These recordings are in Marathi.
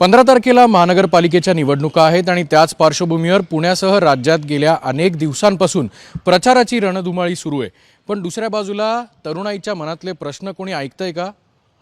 15 तारखेला महानगरपालिकेच्या निवडणुका आहेत आणि त्याच पार्श्वभूमीवर पुण्यासह राज्यात गेल्या अनेक दिवसांपासून प्रचाराची रणधुमाळी सुरू आहे। पण दुसऱ्या बाजूला तरुणाईच्या मनातले प्रश्न कोणी ऐकतंय का?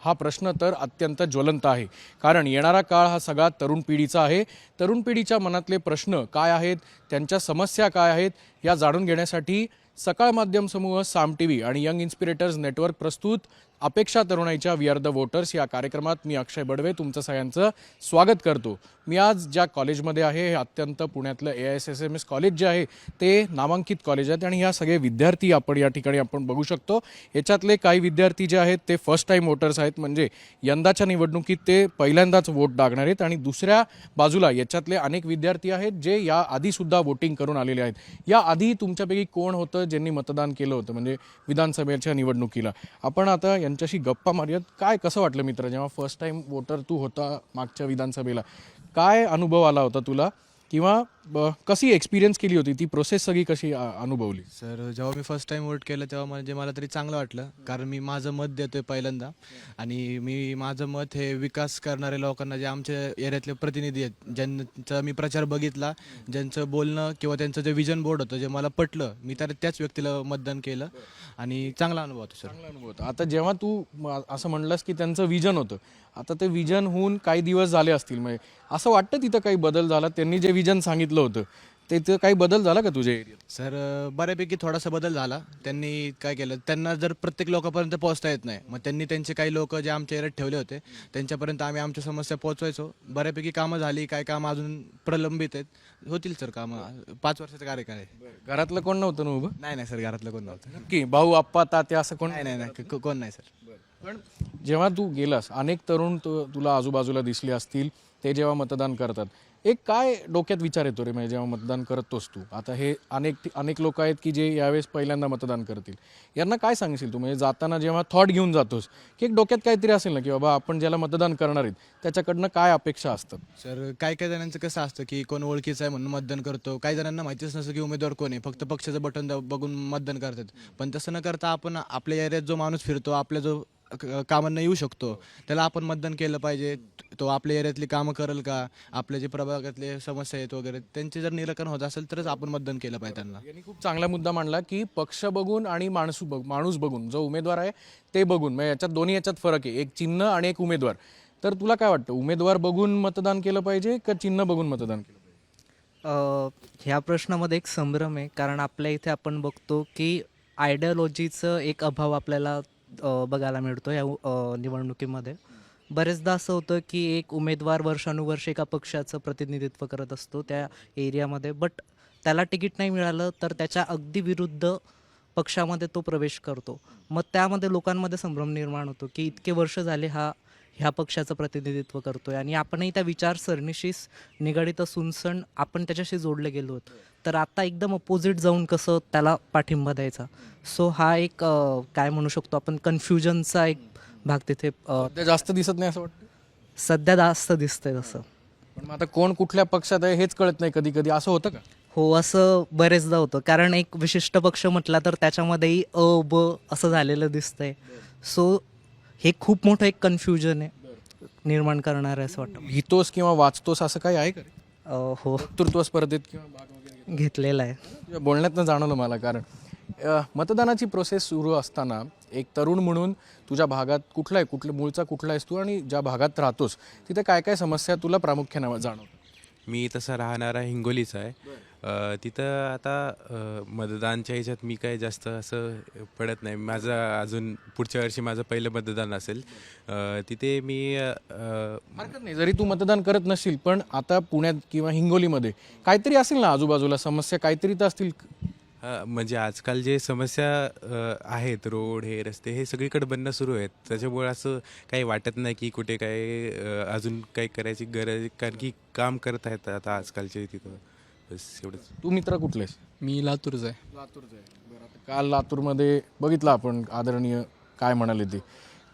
हा प्रश्न तर अत्यंत ज्वलंत आहे, कारण येणारा काळ हा सगळा तरुण पिढीचा आहे। तरुण पिढीच्या मनातले प्रश्न काय आहेत, त्यांच्या समस्या काय आहेत, या जाणून घेण्यासाठी सकाळ माध्यम समूह, साम टीव्ही आणि यंग इन्स्पिरेटर्स नेटवर्क प्रस्तुत अपेक्षा तरुणाईच्या वी आर द वोटर्स या कार्यक्रमात मी अक्षय बडवे तुमचं सगळ्यांचं स्वागत करतो। मी आज ज्या कॉलेजमध्ये आहे हे अत्यंत पुण्यातलं AISSMS कॉलेज जे आहे ते नामांकित कॉलेज आहे आणि ह्या सगळे विद्यार्थी आपण या ठिकाणी आपण बघू शकतो। याच्यातले काही विद्यार्थी जे आहेत ते फर्स्ट टाइम वोटर्स आहेत, म्हणजे यंदाच्या निवडणुकीत ते पहिल्यांदाच वोट टाकणार आहेत। आणि दुसऱ्या बाजूला याच्यातले अनेक विद्यार्थी आहेत जे या आधी सुद्धा वोटिंग करून आलेले आहेत। या आधी तुमच्यापैकी कोण होतं ज्यांनी मतदान केलं होतं, म्हणजे विधानसभेच्या निवडणुकीला? आपण आता यांच्याशी गप्पा मारूयात। काय कसं वाटलं मित्र, जेव्हा फर्स्ट टाइम वोटर तू होता मागच्या विधानसभेला, काय अनुभव आला होता तुला, किंवा कशी एक्सपिरियन्स केली होती ती प्रोसेस सगळी कशी अनुभवली? सर, जेव्हा मी फर्स्ट टाइम वोट केलं तेव्हा म्हणजे मला तरी चांगलं वाटलं, कारण मी माझं मत देतोय पहिल्यांदा। आणि मी माझं मत हे विकास करणारे लोकांना, जे आमच्या एरियातले प्रतिनिधी आहेत, ज्यांचा मी प्रचार बघितला, ज्यांचं बोलणं किंवा त्यांचं जे विजन बोर्ड होतं जे मला पटलं, मी तर त्याच व्यक्तीला मतदान केलं आणि चांगला अनुभव होता सर। चांगला अनुभव होता। आता जेव्हा तू असं म्हणलास की त्यांचं विजन होतं, आता ते विजन होऊन काही दिवस झाले असतील, म्हणजे असं वाटतं तिथं काही बदल झाला? त्यांनी जे विजन सांगितलं होतं तिथं काही बदल झाला का तुझ्या एरियात? सर, बऱ्यापैकी थोडासा बदल झाला। त्यांनी काय केलं, त्यांना जर प्रत्येक लोकांपर्यंत पोहोचता येत नाही, मग त्यांनी त्यांचे काही लोक जे आमच्या एरियात ठेवले होते त्यांच्यापर्यंत आम्ही आमच्या समस्या पोहोचवायचो। बऱ्यापैकी कामं झाली, काय कामं अजून प्रलंबित आहेत, होतील सर कामं। 5 वर्षाचा कार्यकाळ आहे। घरातलं कोण नव्हतं ना उभं? नाही सर, घरातलं कोण नव्हतं। नक्की भाऊ, आप्पा, तात्या असं कोण? नाही, कोण नाही सर। पण जेव्हा तू गेलास, अनेक तरुण तुला आजूबाजूला दिसले असतील, ते जेव्हा मतदान करतात, एक काय डोक्यात विचार येतो रे, म्हणजे जेव्हा मतदान करतोस तू? आता हे अनेक लोक आहेत की जे यावेळेस पहिल्यांदा मतदान करतील, यांना काय सांगशील तू? म्हणजे जाताना जेव्हा थॉट घेऊन जातोस की एक डोक्यात काहीतरी असेल ना, की बाबा आपण ज्याला मतदान करणार आहेत त्याच्याकडनं काय अपेक्षा असतात? सर, काही जणांचं कसं असतं की कोण ओळखीचं आहे म्हणून मतदान करतो, काही जणांना माहितीच नसतं की उमेदवार कोण आहे, फक्त पक्षाचं बटन बघून मतदान करतात। पण तसं न करता आपण आपल्या एरियात जो माणूस फिरतो, आपल्या जो कामांना येऊ शकतो, त्याला आपण मतदान केलं पाहिजे। तो आपल्या एरियातली कामं करेल का, आपल्या जे प्रभागातले समस्या आहेत वगैरे त्यांचे जर निराकरण होत असेल तरच आपण मतदान केलं पाहिजे त्यांना। यांनी खूप चांगला मुद्दा मांडला की पक्ष बघून आणि माणूस बघून, जो उमेदवार आहे ते बघून, म्हणजे याच्यात दोन्ही याच्यात फरक आहे, एक चिन्ह आणि एक उमेदवार। तर तुला काय वाटतं, उमेदवार बघून मतदान केलं पाहिजे का चिन्ह बघून मतदान केलं पाहिजे? ह्या प्रश्नामध्ये एक संभ्रम आहे, कारण आपल्या इथे आपण बघतो की आयडियोलॉजीचं एक अभाव आपल्याला बघायला मिळतो या निवडणुकीमध्ये। बरेचदा असं होतं की एक उमेदवार वर्षानुवर्ष एका पक्षाचं प्रतिनिधित्व करत असतो त्या एरियामध्ये, बट त्याला तिकीट नाही मिळालं तर त्याच्या अगदी विरुद्ध पक्षामध्ये तो प्रवेश करतो। मग त्यामध्ये लोकांमध्ये संभ्रम निर्माण होतो की इतके वर्ष झाले ह्या पक्षाचं प्रतिनिधित्व करतोय आणि आपणही त्या विचारसरणीशी निगडित असून आपण त्याच्याशी जोडले गेलो आहोत, तर आता एकदम अपोजिट जाऊन कसं त्याला पाठिंबा द्यायचा? सो हा एक काय म्हणू शकतो आपण, कन्फ्युजनचा एक भाग तिथे ते जास्त दिसत नाही असं वाटतं? सध्या जास्त दिसतंय तसं। पण मग आता कोण कुठल्या पक्षात आहे हेच कळत नाही कधी कधी, असं होतं का? हो, असं बरेचदा होतं, कारण एक विशिष्ट पक्ष म्हटला तर त्याच्यामध्येही ब असं झालेलं दिसतंय। सो हे खूप मोठं एक कन्फ्युजन आहे निर्माण करणार आहे असं वाटतं। लिहितोस किंवा वाचतोस असं काही आहे का? हो, वक्तृत्व स्पर्धेत किंवा भाग वगैरे घेतलेलं आहे। तुझ्या बोलण्यातनं जाणवलं मला, कारण मतदानाची प्रोसेस सुरू असताना एक तरुण म्हणून तुझ्या भागात मूळचा कुठला आहेस तू, आणि ज्या भागात राहतोस तिथे काय काय समस्या तुला प्रामुख्याने जाणवतात? मी तसा राहणारा हिंगोलीचा आहे। तिथं आता मतदानच्या ह्याच्यात मी काय जास्त असं पडत नाही। माझं अजून पुढच्या वर्षी माझं पहिलं मतदान असेल। तिथे मी हरकत नाही जरी तू मतदान करत नसशील, पण आता पुण्यात किंवा हिंगोलीमध्ये काहीतरी असेल ना आजूबाजूला समस्या, काहीतरी तर असतील। म्हणजे आजकाल जे समस्या आहेत, रोड हे रस्ते हे सगळीकडे बनणं सुरू आहेत, त्याच्यामुळे असं काही वाटत नाही की कुठे काय अजून काही करायची गरज, कारण की काम करत आहेत आता आजकालचे तिथं। बस एवढंच। तू मित्र कुठला आहेस? मी लातूरचा आहे। लातूरचा आहे। बरं, आता काल लातूरमध्ये बघितलं आपण, आदरणीय काय म्हणाले ते,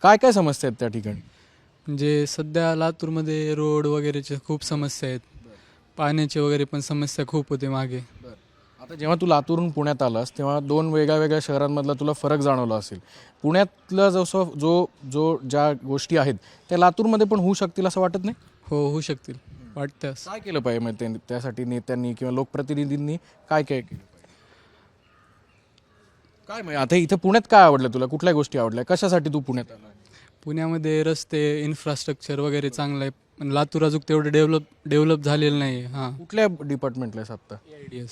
काय काय समस्या आहेत त्या ठिकाणी? म्हणजे सध्या लातूरमध्ये रोड वगैरेच्या खूप समस्या आहेत, पाण्याची वगैरे पण समस्या खूप होते मागे। आता जेव्हा तू लातूरून पुण्यात आलास तेव्हा दोन वेगळ्या शहरांमधला तुला फरक जाणवला असेल। पुण्यातलं ज्या गोष्टी आहेत त्या लातूरमध्ये पण होऊ शकतील असं वाटत नाही? हो, होऊ शकतील वाटतं असं. काय केलं पाहिजे मग त्यासाठी नेत्यांनी किंवा लोकप्रतिनिधींनी काय काय केलं पाहिजे? काय म्हणजे आता इथं पुण्यात काय आवडलं तुला, कुठल्या गोष्टी आवडल्या, कशासाठी तू पुण्यात आला? पुण्यामध्ये रस्ते इन्फ्रास्ट्रक्चर वगैरे चांगलं आहे, पण लातूर अजून तेवढं डेव्हलप झालेलं नाही. हां, कुठल्या डिपार्टमेंटला आहेस आत्ता? आयडियस.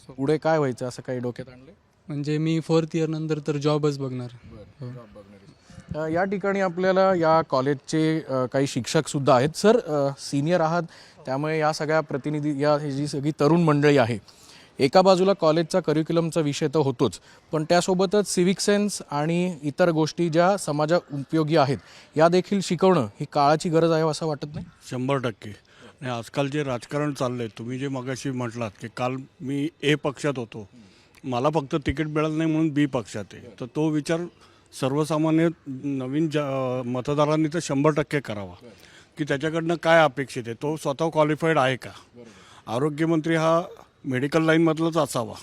पुढे काय व्हायचं असं काही डोक्यात आणलंय? म्हणजे मी 4th इयर नंतर तर जॉबच बघणार. हो. या ठिकाणी आपल्याला या कॉलेजचे काही शिक्षक सुद्धा आहेत. सर, सिनियर आहात, त्यामुळे या सगळ्या प्रतिनिधी ही जी सगळी तरुण मंडळी आहे, एका बाजूला कॉलेजचा करिक्युलमचा विषय तर होतोच, पण त्यासोबतच सिव्हिक सेन्स आणि इतर गोष्टी ज्या समाजा उपयोगी आहेत या देखील शिकवणं ही काळाची गरज आहे असं वाटत नाही? 100%. आणि आजकाल जे राजकारण चाललंय, तुम्ही जे मगाशी म्हटलात की काल मी ए पक्षात होतो, मला फक्त तिकीट मिळालं नाही म्हणून बी पक्षात आहे, तर तो विचार सर्वसामान्य नवीन मतदारांनी तर 100% करावा की त्याच्याकडनं काय अपेक्षित आहे, तो स्वतः क्वालिफाईड आहे का. आरोग्यमंत्री हा मेडिकल लाईनमधलाच असावा.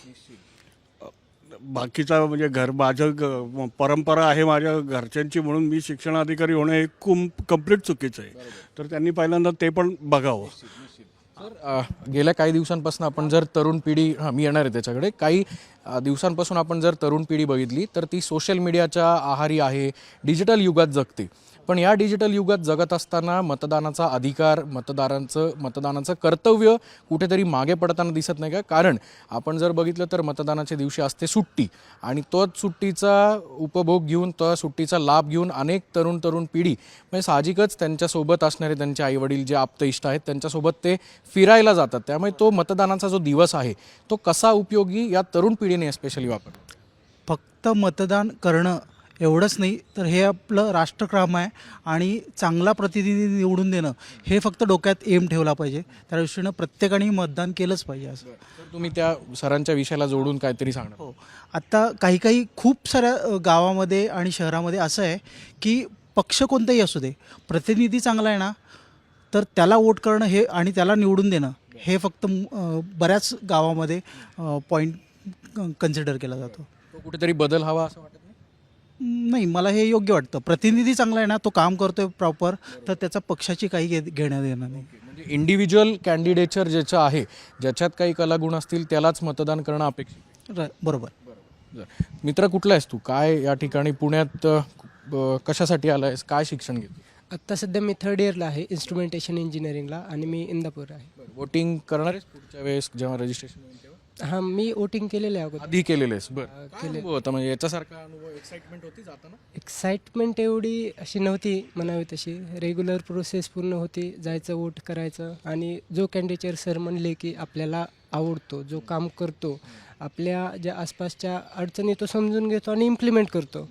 बाकीचा म्हणजे माझं परंपरा आहे माझ्या घरच्यांची म्हणून मी शिक्षणाधिकारी होणं हे कम्प्लीट चुकीचं आहे. तर त्यांनी पहिल्यांदा ते पण बघावं. सर, गेल्या काही दिवसांपासून आपण जर तरुण पिढी, मी येणार आहे त्याच्याकडे, काही दिवसांपासून आपण जर तरुण पिढी बघितली तर ती सोशल मीडियाच्या आहारी आहे, डिजिटल युगात जगते. पण या डिजिटल युगात जगत असताना मतदानाचा अधिकार, मतदानाचं कर्तव्य कुठेतरी मागे पडताना दिसत नाही का? कारण आपण जर बघितलं तर मतदानाच्या दिवशी असते सुट्टी, आणि तोच सुट्टीचा उपभोग घेऊन, तो सुट्टीचा लाभ घेऊन अनेक तरुण पिढी म्हणजे साहजिकच त्यांच्यासोबत असणारे त्यांचे आईवडील जे आप्तइष्ट आहेत त्यांच्यासोबत ते फिरायला जातात. त्यामुळे तो मतदानाचा जो दिवस आहे तो कसा उपयोगी या तरुण पिढीने स्पेशली वापरला? फक्त मतदान करणं एवढंच नाही, तर हे आपलं राष्ट्रकाम आहे आणि चांगला प्रतिनिधी निवडून देणं हे फक्त डोक्यात एम ठेवला पाहिजे. त्या दृष्टीनं प्रत्येकाने मतदान केलंच पाहिजे असं. तर तुम्ही त्या सरांच्या विषयाला जोडून काहीतरी सांगणार? हो, आता काही खूप साऱ्या गावामध्ये आणि शहरामध्ये असं आहे की पक्ष कोणताही असू दे, प्रतिनिधी चांगला आहे ना, तर त्याला वोट करणं हे आणि त्याला निवडून देणं हे फक्त बऱ्याच गावामध्ये पॉईंट कन्सिडर केला जातो. तो कुठेतरी बदल हवा असं वाटत नाही? नाही, मला हे योग्य वाटतं. प्रतिनिधी चांगला आहे ना, तो काम करतोय प्रॉपर, तर त्याचा पक्षाची काही घेण्यात येणार नाही. म्हणजे इंडिव्हिज्युअल कॅन्डिडेचर ज्याचं आहे, ज्याच्यात काही कलागुण असतील त्यालाच मतदान करणं अपेक्षित. बरोबर. मित्र, कुठला आहेस तू? काय या ठिकाणी पुण्यात कशासाठी आला आहेस? काय शिक्षण घेतो? आत्ता सध्या मी 3rd इयरला आहे इंस्ट्रुमेंटेशन इंजिनिअरिंगला, आणि मी इंदापूर आहे. वोटिंग करणार आहेस पुढच्या वेळेस जेव्हा रजिस्ट्रेशन होईल तेव्हा? हां, मी वोटिंग केलेलं आहे अगोदर. आधी केलेलं आहेस? बरं. काय अनुभव होता म्हणजे याच्यासारखा अनुभव? एक्साइटमेंट होती जाताना? एक्साइटमेंट एवढी अशी नव्हती म्हणावी तशी. रेग्युलर प्रोसेस पूर्ण होती, जायचं वोट करायचं, आणि जो कॅन्डिडेट सर म्हणले की आपल्याला आवडतो, जो काम करतो, आपल्या ज्या आसपासच्या अडचणी तो समजून घेतो आणि इम्प्लिमेंट करतो,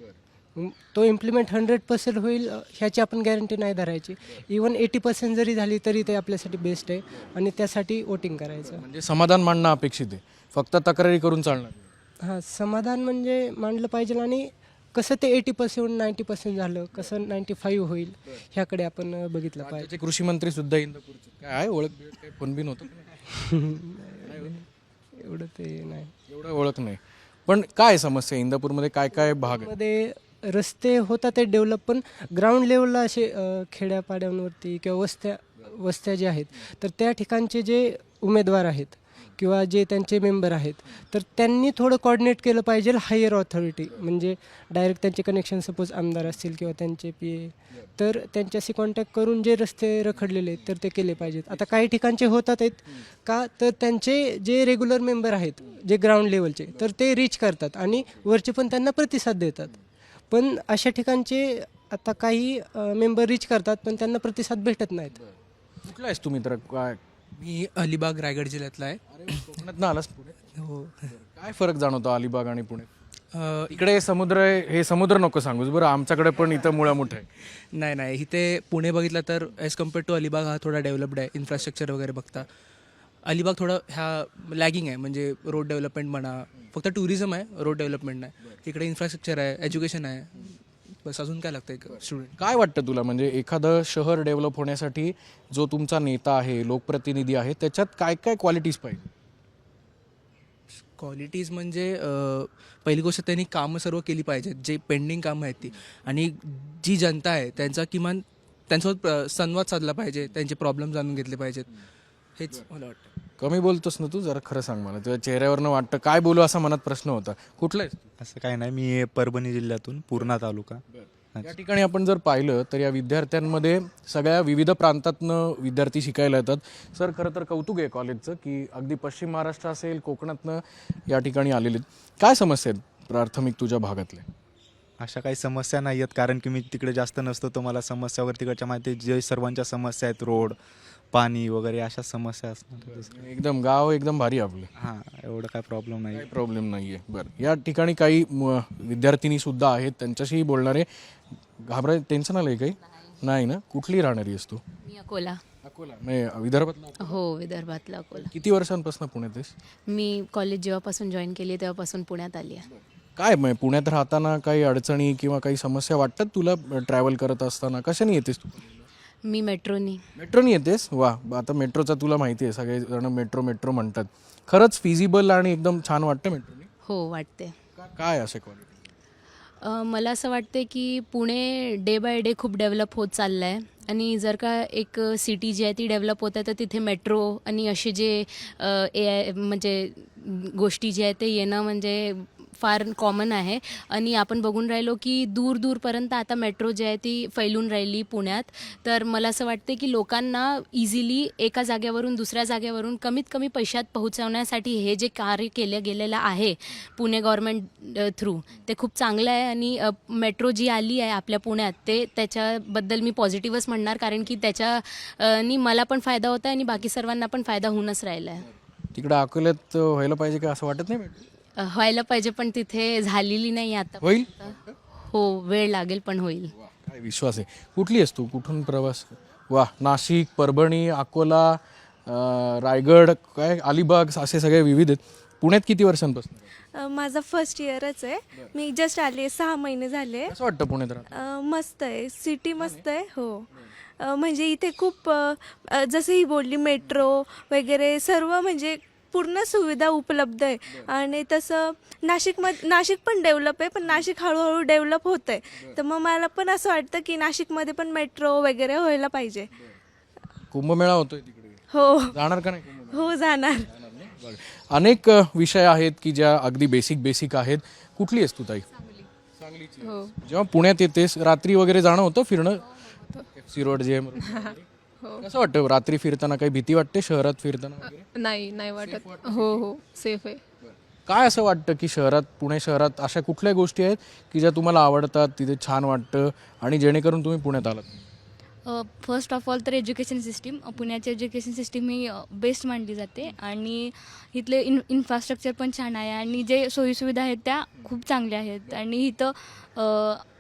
तो इम्प्लिमेंट 100% होईल ह्याची आपण गॅरंटी नाही धरायची. इवन 80% जरी झाली तरी ते आपल्यासाठी बेस्ट आहे, आणि त्यासाठी वोटिंग करायचं. म्हणजे समाधान मांडणं अपेक्षित आहे, फक्त तक्रारी करून चालणार नाही. हां, समाधान म्हणजे मांडलं पाहिजे, आणि कसं ते 80% 90% झालं, कसं 95 होईल ह्याकडे आपण बघितलं पाहिजे. राज्याचे कृषी मंत्री सुद्धा इंदापूरचे. काय आहे ओळख बिळख? काय फोन बिन होतं? एवढं ते नाही. एवढं ओळख नाही. पण काय समस्या इंदापूरमध्ये, काय काय भाग आहे? मध्ये रस्ते होतात ते डेव्हलप, पण ग्राउंड लेवलला असे खेड्यापाड्यांवरती किंवा वस्त्या ज्या आहेत, तर त्या ठिकाणचे जे उमेदवार आहेत किंवा जे त्यांचे मेंबर आहेत, तर त्यांनी थोडं कॉर्डिनेट केलं पाहिजे हायर ऑथॉरिटी, म्हणजे डायरेक्ट त्यांचे कनेक्शन सपोज आमदार असतील किंवा त्यांचे PA, तर त्यांच्याशी कॉन्टॅक्ट करून जे रस्ते रखडलेले आहेत तर ते केले पाहिजेत. आता काही ठिकाणचे होतात आहेत का, तर त्यांचे जे रेग्युलर मेंबर आहेत जे ग्राउंड लेवलचे, तर ते रीच करतात आणि वरचे पण त्यांना प्रतिसाद देतात. पण अशा ठिकाणचे आता काही मेंबर रीच करतात पण त्यांना प्रतिसाद भेटत नाहीत. कुठला आहेस तू मित्र? काय मी अलिबाग रायगड जिल्ह्यातला आहे. कोकणात ना आलास पुढे? हो. काय फरक जाणवतो अलिबाग आणि पुणे? इकडे समुद्र आहे, हे समुद्र नको सांगूस बरं, आमच्याकडे पण इथं मुळा मोठं आहे. नाही, इथे पुणे बघितलं तर ॲज कम्पेअर टू अलिबाग हा थोडा डेव्हलप्ड आहे, इन्फ्रास्ट्रक्चर वगैरे बघता. अलिबाग थोडं ह्या लॅगिंग आहे, म्हणजे रोड डेव्हलपमेंट म्हणा, फक्त टुरिझम आहे, रोड डेव्हलपमेंट नाही. इकडे इन्फ्रास्ट्रक्चर आहे, एज्युकेशन आहे, बस अजून काय लागतं एक स्टुडंट. काय वाटतं तुला, म्हणजे एखादं शहर डेव्हलप होण्यासाठी जो तुमचा नेता आहे, लोकप्रतिनिधी आहे, त्याच्यात काय काय क्वालिटीज पाहिजे? क्वालिटीज म्हणजे पहिली गोष्ट त्यांनी कामं सर्व केली पाहिजेत, जे पेंडिंग कामं आहेत ती, आणि जी जनता आहे त्यांचा किमान त्यांच्यासोबत संवाद साधला पाहिजे, त्यांचे प्रॉब्लेम जाणून घेतले पाहिजेत. हेच मला वाटतं. कमी बोलतोस ना तू, जरा खरं सांग मला. तुझ्या चेहऱ्यावरनं वाटतं काय बोलू असा मनात प्रश्न होता. कुठला आहेस तू? असं काही नाही, मी परभणी जिल्ह्यातून पूर्णा तालुका. या ठिकाणी आपण जर पाहिलं तर या विद्यार्थ्यांमध्ये सगळ्या विविध प्रांतातनं विद्यार्थी शिकायला येतात. सर, खरं तर कौतुक आहे कॉलेजचं की अगदी पश्चिम महाराष्ट्र असेल, कोकणातनं या ठिकाणी आलेले आहेत. काय समस्या आहेत प्राथमिक तुझ्या भागातल्या? अशा काही समस्या नाही आहेत, कारण की मी तिकडे जास्त नसतो, तर मला समस्या वगैरे तिकडच्या माहिती जे सर्वांच्या समस्या आहेत, रोड, पाणी वगैरे अशा समस्या असणार. एकदम गाव एकदम भारी आपलं, हां, एवढं काय प्रॉब्लेम नाही. काही प्रॉब्लेम नाही आहे. बरं, या ठिकाणी काही विद्यार्थिनी सुद्धा आहेत, त्यांच्याशीही बोलणारे. टेन्शन आलं आहे काही? नाही ना? कुठली राहणारी आहेस तू? मी अकोला. अकोला म्हणजे विदर्भातला? हो, विदर्भातला अकोला. किती वर्षांपासून पुण्यात आहेस? मी कॉलेज जेव्हापासून जॉईन केली तेव्हापासून पुण्यात आली आहे. काय म्हणजे पुण्यात राहताना काही अडचणी किंवा काही समस्या वाटतात तुला ट्रॅव्हल करत असताना? कशाने येतेस तू? मी मेट्रोनी. मेट्रोनी येतेस? वा, आता मेट्रोचा तुला माहिती आहे, सगळेजण मेट्रो मेट्रो म्हणतात. खरंच फिजिबल आणि एकदम छान वाटतं मेट्रोनी? हो, वाटते. काय असे क्वालिटी? मला असं वाटते की पुणे डे बाय डे खूप डेव्हलप होत चाललं आहे आणि जर का एक सिटी जी आहे ती डेव्हलप होत आहे तर तिथे मेट्रो आणि असे जे म्हणजे गोष्टी जे आहेत ते येणं म्हणजे फार कॉमन आहे. आणि आपण बघून राहिलो की दूर दूरपर्यंत आता मेट्रो जी आहे ती फैलून राहिली पुण्यात. तर मला असं वाटते की लोकांना इझिली एका जागेवरून दुसऱ्या जागेवरून कमीत कमी पैशात पोहोचवण्यासाठी हे जे कार्य केलं गेलेलं आहे पुणे गव्हर्मेंट थ्रू ते खूप चांगलं आहे. आणि मेट्रो जी आली आहे आपल्या पुण्यात ते त्याच्याबद्दल मी पॉझिटिव्हच म्हणणार, कारण की त्याच्यानी मला पण फायदा होत आहे आणि बाकी सर्वांना पण फायदा होऊनच राहिला आहे. तिकडं अकोल्यात व्हायला पाहिजे का असं वाटत नाही? व्हायला पाहिजे पण तिथे झालेली नाही आता. होईल? हो, वेळ लागेल पण होईल. काय विश्वास आहे. कुठली आहेस तू? कुठून प्रवास? वा, नाशिक, परभणी, अकोला, रायगड, काय अलिबाग असे सगळे विविध आहेत. पुण्यात किती वर्षांपासून? माझं फर्स्ट इयरच आहे. मी जस्ट आले 6 महिने झाले. कसं वाटतं पुण्यात राहून? मस्त आहे, सिटी मस्त आहे. हो, म्हणजे इथे खूप जसं ही बोलली मेट्रो वगैरे सर्व म्हणजे पूर्ण सुविधा उपलब्ध आहे. आणि तसं नाशिक पण डेव्हलप आहे, पण नाशिक हळूहळू डेव्हलप होतं आहे. तर मग मला पण असं वाटतं की नाशिकमध्ये पण मेट्रो वगैरे व्हायला पाहिजे. कुंभमेळा होतोय तिकडे, हो जाणार का नाही कुंभमेळा? हो, जाणार. अनेक विषय आहेत की ज्या अगदी बेसिक आहेत. कुठली आहेस तू ताई? सांगलीची. हो. जेव्हा पुण्यात येतेस रात्री वगैरे जाणं होतं फिरणं, FC रोड जे कसं वाटतं रात्री फिरताना? काही भीती वाटते शहरात फिरताना वगैरे? नाही वाटत. हो, सेफ आहे. काय असं वाटतं की शहरात, पुणे शहरात अशा कुठल्या गोष्टी आहेत की ज्या तुम्हाला आवडतात, तिथे छान वाटतं आणि जेणेकरून तुम्ही पुण्यात आलात? फर्स्ट ऑफ ऑल तर एज्युकेशन सिस्टीम, पुण्याची एज्युकेशन सिस्टीम ही बेस्ट मानली जाते आणि इथले इन्फ्रास्ट्रक्चर पण छान आहे आणि जे सोयीसुविधा आहेत त्या खूप चांगल्या आहेत. आणि इथं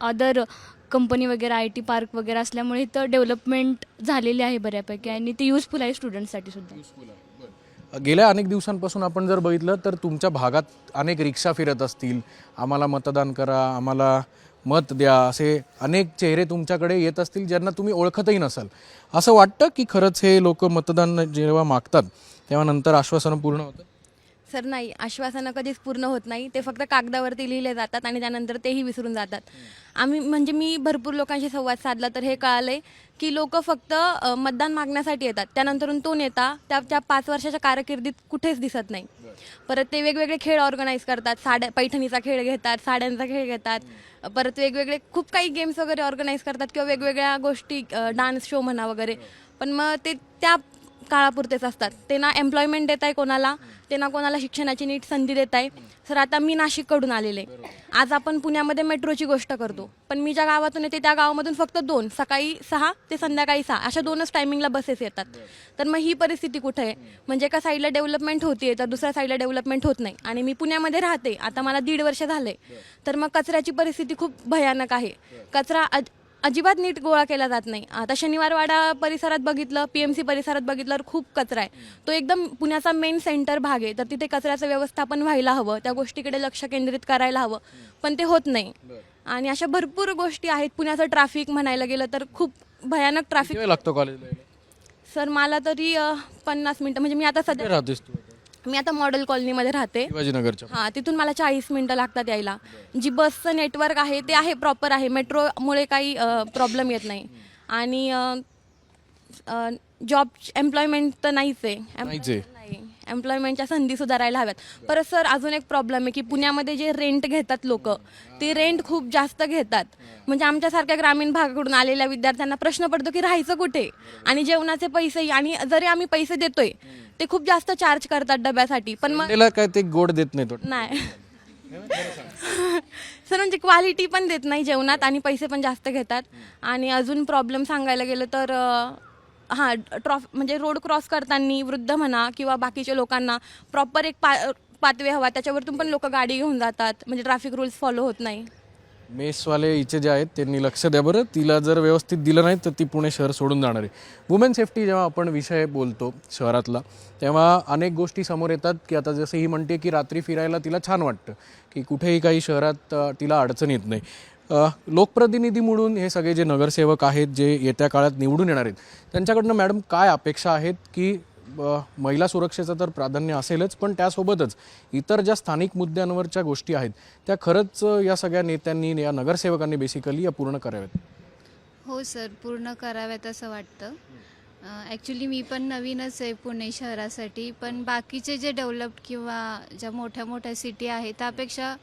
अदर कंपनी वगैरे IT पार्क वगैरे असल्यामुळे इथं डेव्हलपमेंट झालेली आहे बऱ्यापैकी आणि ते युजफुल आहे स्टुडंटसाठी सुद्धा. गेल्या अनेक दिवसांपासून आपण जर बघितलं तर तुमच्या भागात अनेक रिक्षा फिरत असतील, आम्हाला मतदान करा, आम्हाला मत द्या, असे अनेक चेहरे तुमच्याकडे येत असतील ज्यांना तुम्ही ओळखतही नसाल. असं वाटतं की खरंच हे लोक मतदान जेव्हा मागतात तेव्हा नंतर आश्वासनं पूर्ण होतं? सर नाही, आश्वासनं कधीच पूर्ण होत नाही. ते फक्त कागदावरती लिहिले जातात आणि त्यानंतर तेही विसरून जातात. मी भरपूर लोकांशी संवाद साधला तर हे कळालं आहे की लोक फक्त मतदान मागण्यासाठी येतात, त्यानंतरून तो नेता त्या 5 वर्षाच्या कारकिर्दीत कुठेच दिसत नाही. परत ते वेगवेगळे खेळ ऑर्गनाईज करतात, पैठणीचा खेळ घेतात, साड्यांचा खेळ घेतात, परत वेगवेगळे खूप काही गेम्स वगैरे ऑर्गनाईज करतात किंवा वेगवेगळ्या गोष्टी, डान्स शो म्हणा वगैरे. पण मग ते त्या काळापुरतेच असतात. ते ना एम्प्लॉयमेंट देत आहे कोणाला, ते ना कोणाला शिक्षणाची नीट संधी देत आहे. सर आता मी नाशिककडून आलेले, आज आपण पुण्यामध्ये मेट्रोची गोष्ट करतो, पण मी ज्या गावातून येते त्या गावामधून फक्त 2, सकाळी 6 ते संध्याकाळी 6 अशा 2च टायमिंगला बसेस येतात. तर मग ही परिस्थिती कुठे आहे? म्हणजे एका साईडला डेव्हलपमेंट होते तर दुसऱ्या साईडला डेव्हलपमेंट होत नाही. आणि मी पुण्यामध्ये राहते, आता मला 1.5 वर्ष झाले. तर मग कचऱ्याची परिस्थिती खूप भयानक आहे. कचरा अजिबात नीट गोळा केला जात नाही. आता शनिवारवाडा परिसरात बघितलं, PMC परिसरात बघितलं तर खूप कचरा आहे. तो एकदम पुण्याचा मेन सेंटर भाग आहे, तर तिथे कचऱ्याचं व्यवस्थापन व्हायला हवं, त्या गोष्टीकडे लक्ष केंद्रित करायला हवं, पण ते होत नाही. आणि अशा भरपूर गोष्टी आहेत. पुण्याचं ट्रॅफिक म्हणायला गेलं तर खूप भयानक ट्रॅफिक लागतो कॉलेजला? सर मला तरी 50 मिनटं, म्हणजे मी आता सध्या राहतेस तू? मी आता मॉडेल कॉलनीमध्ये राहते. शिवाजीनगरच्या? हां, तिथून मला 40 मिनटं लागतात यायला. जी बसचं नेटवर्क आहे ते आहे, प्रॉपर आहे, मेट्रोमुळे काही प्रॉब्लेम येत नाही. आणि जॉब एम्प्लॉयमेंट तर नाहीच आहे. नाहीच आहे. नाही, एम्प्लॉयमेंटच्या संधी सुधारायला हव्यात. परत सर अजून एक प्रॉब्लेम आहे की पुण्यामध्ये जे रेंट घेतात लोक, ते रेंट खूप जास्त घेतात. म्हणजे आमच्यासारख्या ग्रामीण भागाकडून आलेल्या विद्यार्थ्यांना प्रश्न पडतो की राहायचं कुठे, आणि जेवणाचे पैसे, आणि जरी आम्ही पैसे देतोय ते खूप जास्त चार्ज करतात डब्यासाठी. पण मग त्याला काय ते गोड देत नाही तो. नाही सर, म्हणजे क्वालिटी पण देत नाही जेवणात आणि पैसे पण जास्त घेतात. आणि अजून प्रॉब्लेम सांगायला गेलं तर हां, म्हणजे रोड क्रॉस करताना वृद्ध म्हणा किंवा बाकीच्या लोकांना प्रॉपर एक पाथवे हवा, त्याच्यावरतून पण लोक गाडी घेऊन जातात. म्हणजे ट्रॅफिक रूल्स फॉलो होत नाही. मेसवाले इथे जे आहेत त्यांनी लक्ष द्या बरं, तिला जर व्यवस्थित दिलं नाही तर ती पुणे शहर सोडून जाणार आहे. वुमेन सेफ्टी जेव्हा आपण विषय बोलतो शहरातला, तेव्हा अनेक गोष्टी समोर येतात की आता जसं ही म्हणते की रात्री फिरायला तिला छान वाटतं, की कुठेही काही शहरात तिला अडचण येत नाही. लोकप्रतिनिधी म्हणून हे सगळे जे नगरसेवक आहेत जे येत्या काळात निवडून येणार आहेत, त्यांच्याकडनं मॅडम काय अपेक्षा आहेत की महिला सुरक्षेचं तर प्राधान्य असेलच, पण त्यासोबतच इतर ज्या स्थानिक मुद्द्यांवरच्या गोष्टी आहेत त्या खरंच या सगळ्या नेत्यांनी, या नगरसेवकांनी बेसिकली या पूर्ण कराव्यात? हो सर, पूर्ण कराव्यात असं वाटतं. ॲक्च्युली मी पण नवीनच आहे पुणे शहरासाठी, पण बाकीचे जे डेव्हलप्ड किंवा ज्या मोठ्या मोठ्या सिटी आहेत त्यापेक्षा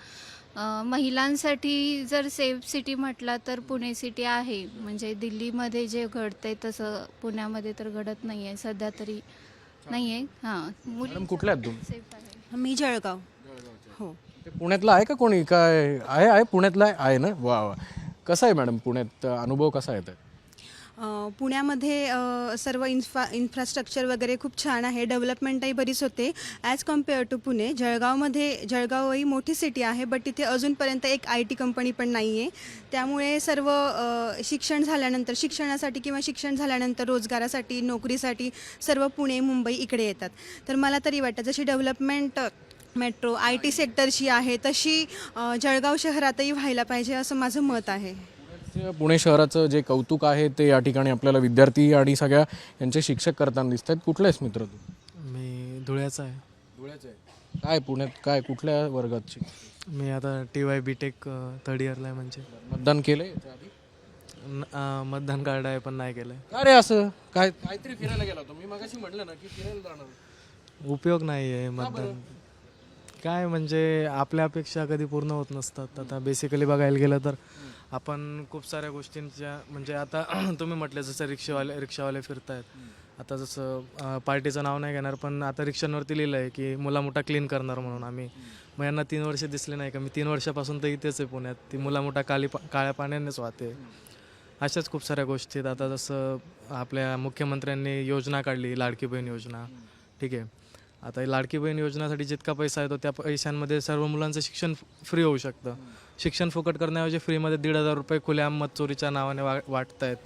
महिलांसाठी जर सेफ सिटी म्हटला तर पुणे सिटी आहे. म्हणजे दिल्लीमध्ये जे घडतंय तसं पुण्यामध्ये तर घडत नाही आहे सध्या तरी. नाही आहे. हां, मॅडम कुठल्या आहेत तुम्ही? सेफ आहे. मी जळगाव. हो. ते पुण्यातलं आहे का कोणी? काय आहे पुण्यातलं आहे ना? वा वा. कसं आहे मॅडम पुण्यात अनुभव कसा येतो? पुण्यामध्ये सर्व इन्फ्रास्ट्रक्चर वगैरे खूप छान आहे. डेव्हलपमेंटही बरीच होते as compared to Pune. Jalgaon ही मोठी सिटी आहे, बट तिथे अजूनपर्यंत एक IT कंपनी पण नाही आहे. त्यामुळे सर्व शिक्षणासाठी किंवा शिक्षण झाल्यानंतर रोजगारासाठी, नोकरीसाठी सर्व पुणे, मुंबई इकडे येतात. तर मला तरी वाटतं जशी डेव्हलपमेंट मेट्रो IT सेक्टरची आहे तशी जळगाव शहरातही व्हायला पाहिजे असं माझं मत आहे. पुणे शहराचं जे कौतुक आहे ते या ठिकाणी आपल्याला विद्यार्थी आणि सगळ्या यांचे शिक्षक करताना दिसत आहेत. कुठला आहेस मित्र तू? मी धुळ्याचा आहे. धुळ्याचं आहे. काय पुण्यात काय कुठल्या वर्गाची? मी आता TY BTech थर्ड इयरला आहे. म्हणजे मतदान केलंय आधी? मतदान कार्ड आहे पण नाही केलं. अरे असं काय? काहीतरी फिरायला गेला होतो मी मगाशी, म्हटलं ना की फिरायला जाणार. उपयोग नाही आहे मतदान. काय म्हणजे आपल्या अपेक्षा कधी पूर्ण होत नसतात. आता बेसिकली बघायला गेलं तर आपण खूप साऱ्या गोष्टींच्या, म्हणजे आता तुम्ही म्हटलं जसं रिक्षावाले फिरत आहेत. आता जसं पार्टीचं नाव नाही घेणार, पण आता रिक्षांवरती लिहिलं आहे की मुलामुठा क्लीन करणार म्हणून. मग यांना 3 वर्ष दिसले नाही का? मी 3 वर्षापासून तर इथेच आहे पुण्यात. ती मुलामुठा काळ्या पाण्यानेच वाहते. अशाच खूप साऱ्या गोष्टी आहेत. आता जसं आपल्या मुख्यमंत्र्यांनी योजना काढली, लाडकी बहीण योजना. ठीक आहे, आता लाडकी बहीण योजनेसाठी जितका पैसा येतो त्या पैशांमध्ये सर्व मुलांचं शिक्षण फ्री होऊ शकतं. शिक्षण फुकट करण्याऐवजी फ्रीमध्ये 1,500 रुपये खुल्या मत चोरीच्या नावाने वाटत आहेत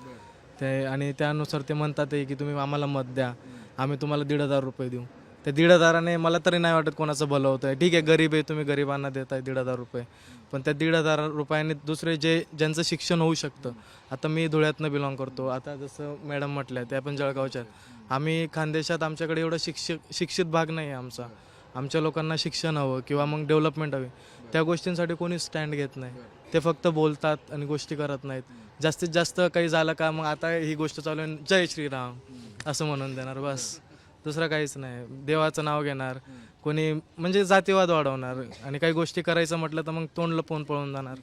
ते. आणि त्यानुसार ते म्हणतात की तुम्ही आम्हाला मत द्या, आम्ही तुम्हाला 1,500 रुपये देऊ. त्या 1,500ने मला तरी नाही वाटत कोणाचं भलं होतं आहे. ठीक आहे, गरीब आहे, तुम्ही गरिबांना देताय 1,500 रुपये, पण त्या 1,500 रुपयाने दुसरे ज्यांचं शिक्षण होऊ शकतं. आता मी धुळ्यातनं बिलॉंग करतो. आता जसं मॅडम म्हटल्या त्या पण जळगावच्या आहेत. आम्ही खानदेशात, आमच्याकडे एवढं शिक्षित भाग नाही आहे आमचा. आमच्या लोकांना शिक्षण हवं किंवा मग डेव्हलपमेंट हवी. त्या गोष्टींसाठी कोणी स्टँड घेत नाही. ते फक्त बोलतात आणि गोष्टी करत नाहीत. जास्तीत जास्त काही झालं का मग आता ही गोष्ट चालू आहे, जय श्रीराम असं म्हणून देणार, बस. दुसरं काहीच नाही. देवाचं नाव घेणार कोणी, म्हणजे जातीवाद वाढवणार. आणि काही गोष्टी करायचं म्हटलं तर मग तोंड लपवून पळून जाणार.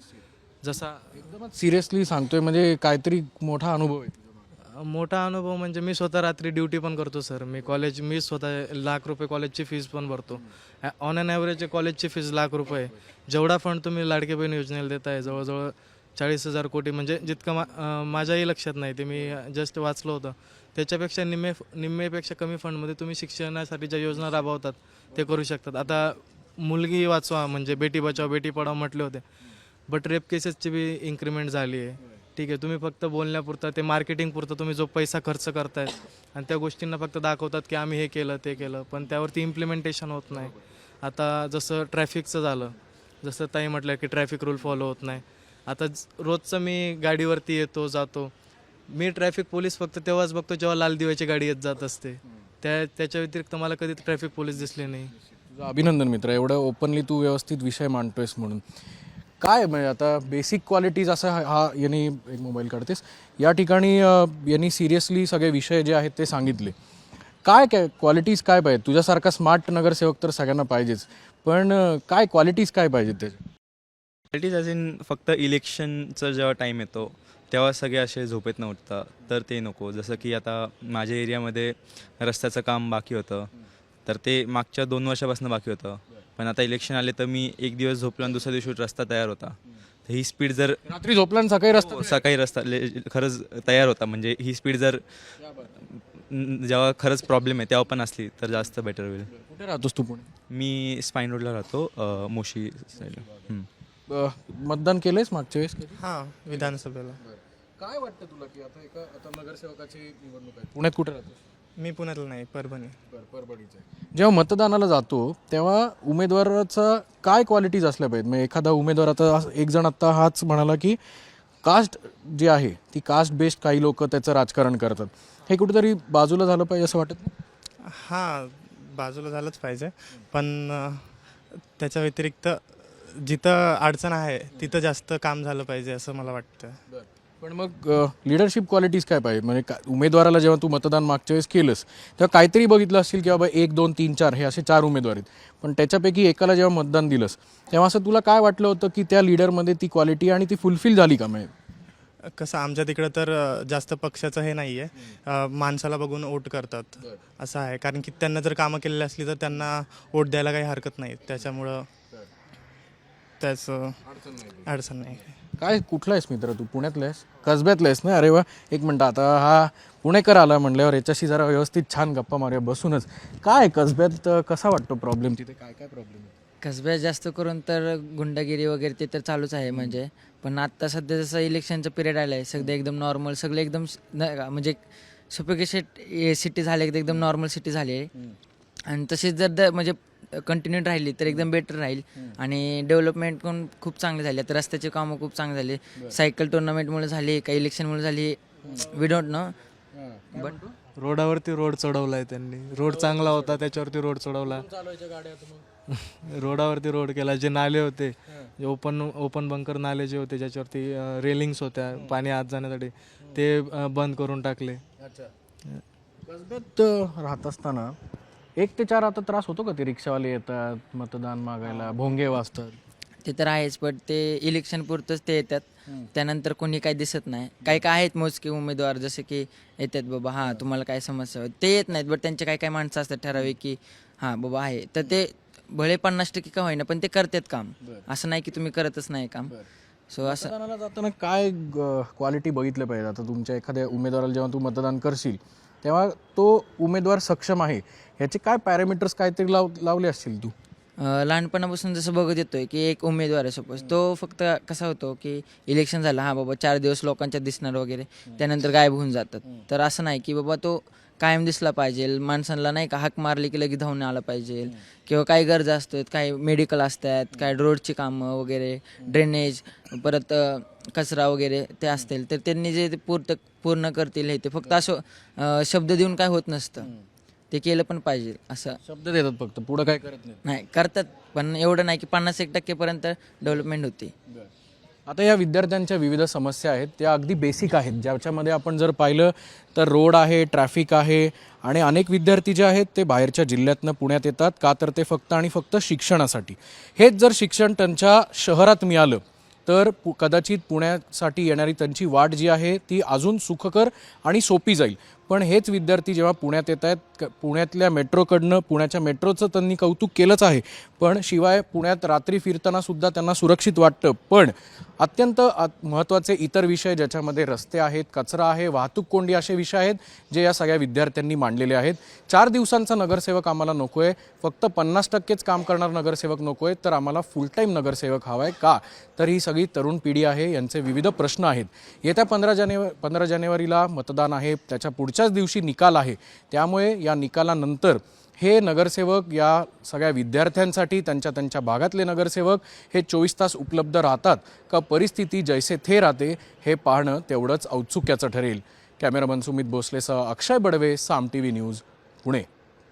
जसा एकदमच सिरियसली सांगतोय, म्हणजे काहीतरी मोठा अनुभव आहे. मोठा अनुभव म्हणजे मी स्वतः रात्री ड्युटी पण करतो सर. मी स्वतः ₹1,00,000 कॉलेजची फीज पण भरतो. ऑन ॲन ॲव्हरेज कॉलेजची फीज ₹1,00,000. जेवढा फंड तुम्ही लाडकी बहीण योजनेला देताय, जवळजवळ 40,000 कोटी, म्हणजे जितकं माझ्याही लक्षात नाही, ते मी जस्ट वाचलं होतं. त्याच्यापेक्षा निम्मेपेक्षा कमी फंडमध्ये तुम्ही शिक्षणासाठी ज्या योजना राबवतात ते करू शकतात. आता मुलगी वाचवा म्हणजे बेटी बचाव बेटी पढाव म्हटले होते, बट रेप केसेसची बी इन्क्रीमेंट झाली आहे. ठीक आहे, तुम्ही फक्त बोलण्यापुरतं, ते मार्केटिंगपुरतं तुम्ही जो पैसा खर्च करतायत आणि त्या गोष्टींना फक्त दाखवतात की आम्ही हे केलं ते केलं, पण त्यावरती इम्प्लिमेंटेशन होत नाही. आता जसं ट्रॅफिकचं झालं, जसं ताई म्हटलं की ट्रॅफिक रूल फॉलो होत नाही. आता रोजचं मी गाडीवरती येतो जातो, मी ट्रॅफिक पोलीस फक्त तेव्हाच बघतो जेव्हा लाल दिव्याची गाडी येत जात असते. त्याच्या व्यतिरिक्त मला कधी ट्रॅफिक पोलीस दिसले नाही. अभिनंदन मित्र, एवढं ओपनली तू व्यवस्थित विषय मांडतोयस म्हणून. काय म्हणजे आता बेसिक क्वालिटीज असं हा यांनी एक मोबाईल काढतेस या ठिकाणी यांनी सिरियसली सगळे विषय जे आहेत ते सांगितले. काय काय क्वालिटीज काय पाहिजे? तुझ्यासारखा स्मार्ट नगरसेवक तर सगळ्यांना पाहिजेच, पण काय क्वालिटीज काय पाहिजेत त्याच्या? क्वालिटीज ॲज इन फक्त इलेक्शनचा जेव्हा टाईम येतो तेव्हा सगळे असे झोपेत नव्हता तर ते नको. जसं की आता माझ्या एरियामध्ये रस्त्याचं काम बाकी होतं तर ते मागच्या 2 वर्षापासून बाकी होतं, पण आता इलेक्शन आले तर मी एक दिवस झोपलो आणि दुसऱ्या दिवशी रस्ता तयार होता. तर ही स्पीड जर रात्री झोपला आणि सकाळी रस्ता सकाळी रस्ता खरंच तयार होता, म्हणजे ही स्पीड जर जेव्हा खरंच प्रॉब्लेम आहे तेव्हा पण असली तर जास्त बेटर होईल. कुठे राहतोस तू? पुणे. मी स्पाईन रोडला राहतो, मोशी साईडला. मतदान केलंयस मागच्या वेळेस कधी? हां, विधानसभेला. काय वाटतं तुला की आता नगरसेवकाची निवडणूक आहे, पुण्यात कुठे राहतोस? मी पुण्यातला नाही, परभणी. परभणीचं आहे. जेव्हा मतदानाला जातो तेव्हा उमेदवाराचा काय क्वालिटीज असल्या पाहिजेत? म्हणजे एखादा उमेदवार, आता एक जण आत्ता हाच म्हणाला की कास्ट जी आहे ती कास्ट बेस्ड काही लोक त्याचं राजकारण करतात, हे कुठेतरी बाजूला झालं पाहिजे असं वाटत नाही? हां, बाजूला झालंच पाहिजे, पण त्याच्या व्यतिरिक्त जिथं अडचण आहे तिथं जास्त काम झालं पाहिजे असं मला वाटतं. पण मग लिडरशिप क्वालिटीज काय पाहिजे? म्हणजे उमेदवाराला जेव्हा तू मतदान मागच्या वेळेस केलंस तेव्हा काहीतरी बघितलं असेल की बाबा 1, 2, 3, 4 हे असे 4 उमेदवार आहेत, पण त्याच्यापैकी एकाला जेव्हा मतदान दिलंस तेव्हा असं तुला काय वाटलं होतं की त्या लीडरमध्ये ती क्वालिटी आणि ती फुलफिल झाली का? म्हणजे कसं आमच्या तिकडं तर जास्त पक्षाचं हे नाही आहे, माणसाला बघून वोट करतात असं आहे, कारण की त्यांना जर कामं केलेली असली तर त्यांना वोट द्यायला काही हरकत नाही, त्याच्यामुळं त्याचं अडचण नाही. काय कुठला आहेस मित्र तू? पुण्यातला आहेस? कसब्यातला आहेस ना? अरे वा, एक मिनटं, आता हा पुणेकर आला म्हणल्यावर याच्याशी जरा व्यवस्थित छान गप्पा मारूया बसूनच. काय कसब्यात कसा वाटतो प्रॉब्लेम? तिथे काय काय प्रॉब्लेम आहे? कसब्यात जास्त करून तर गुंडागिरी वगैरे ते तर चालूच आहे म्हणजे, पण आत्ता सध्या जसं इलेक्शनचं पिरियड आलं आहे, सध्या एकदम नॉर्मल सगळं एकदम नाही का, म्हणजे सुपरकेशेट सिटी झाली, एकदम नॉर्मल सिटी झाली आहे. आणि तशीच जर म्हणजे कंटिन्यू राहिली तर एकदम बेटर राहील. आणि डेव्हलपमेंट पण खूप चांगली झाली, आता रस्त्याचे कामं खूप चांगले झाले, सायकल टुर्नामेंटमुळे झाली, काही इलेक्शनमुळे झाली, वी डोंट नो. बट रोडावरती रोड चढवला आहे त्यांनी, रोड चांगला होता त्याच्यावरती रोड चढवला, रोडावरती रोड केला. जे नाले होते, जे ओपन बंकर नाले जे होते ज्याच्यावरती रेलिंग्स होत्या पाणी आत जाण्यासाठी, ते बंद करून टाकले. कसब्यात राहत असताना 1 ते 4 आता त्रास होतो का? ते रिक्षावाले येतात मतदान मागायला, भोंगे वाजतात. ते तर आहेच, पण ते इलेक्शन पुरतंच ते येतात, त्यानंतर कोणी काही दिसत नाही. काही काय आहेत मोजके उमेदवार जसे की येतात बाबा हां तुम्हाला काय समस्या होती, ते येत नाहीत, बट त्यांचे काही काही माणसं असतात ठराविक की हां बाबा आहे, तर ते भले 50% का होईना पण ते करतात काम, असं नाही की तुम्ही करतच नाही काम. सो असं मतदानाला जाताना काय क्वालिटी बघितलं पाहिजे? आता तुमच्या एखाद्या उमेदवाराला जेव्हा तू मतदान करशील तेव्हा तो उमेदवार सक्षम आहे ह्याचे काय पॅरामीटर्स काहीतरी लावले असतील तू? लहानपणापासून जसं बघत येतोय की एक उमेदवार आहे सपोज, तो फक्त कसा होतो की इलेक्शन झालं हां बाबा 4 दिवस लोकांच्यात दिसणार वगैरे, त्यानंतर गायब होऊन जातात. तर असं नाही की बाबा तो कायम दिसला पाहिजे, माणसांना नाही का हाक मारली की लगेच धावून आला पाहिजे, किंवा काही गरजा असतात, काही मेडिकल असतात, काही रोडची कामं वगैरे, ड्रेनेज, परत कचरा वगैरे ते असतील तर त्यांनी जे ते पूर्ण करतील हे ते फक्त असं शब्द देऊन काय होत नसतं, ते केलं पण पाहिजे. असं शब्द देतात फक्त, पुढं काय करत नाही, करतात पण एवढं नाही की 50-1% पर्यंत डेव्हलपमेंट होती. आता या विद्यार्थ्यांच्या विविध समस्या आहेत त्या अगदी बेसिक आहेत, ज्याच्यामध्ये आपण जर पाहिलं तर रोड आहे, ट्रॅफिक आहे, आणि अनेक विद्यार्थी जे आहेत ते बाहेरच्या जिल्ह्यातनं पुण्यात येतात का? तर ते फक्त आणि फक्त शिक्षणासाठी. हेच जर शिक्षण त्यांच्या शहरात मिळालं तर कदाचित पुण्यासाठी येणारी त्यांची वाट जी आहे ती अजून सुखकर आणि सोपी जाईल. पण हेच विद्यार्थी जेव्हा पुण्यात येत आहेत, पुण्यातल्या मेट्रोकडनं, पुण्याच्या मेट्रोचं त्यांनी कौतुक केलंच आहे, पण शिवाय पुण्यात रात्री फिरतानासुद्धा त्यांना सुरक्षित वाटतं. पण अत्यंत महत्त्वाचे इतर विषय ज्याच्यामध्ये रस्ते आहेत, कचरा आहे, वाहतूक कोंडी असे विषय आहेत जे या सगळ्या विद्यार्थ्यांनी मांडलेले आहेत. 4 दिवसांचा नगरसेवक आम्हाला नको आहे, फक्त 50%च काम करणार नगरसेवक नको आहे, तर आम्हाला फुल टाईम नगरसेवक हवा आहे का? तर ही सगळी तरुण पिढी आहे, यांचे विविध प्रश्न आहेत. येत्या 15 जानेवारीला मतदान आहे, त्याच्या पुढच्याच दिवशी निकाल आहे, त्यामुळे या निकालानंतर हे नगरसेवक या सगळ्या विद्यार्थ्यांसाठी, त्यांच्या भागातले नगरसेवक हे 24 तास उपलब्ध राहतात का परिस्थिती जैसे थे राहते हे पाहणं तेवढंच औत्सुक्याचं ठरेल. कॅमेरामन सुमित भोसलेसह अक्षय बडवे, साम TV न्यूज, पुणे.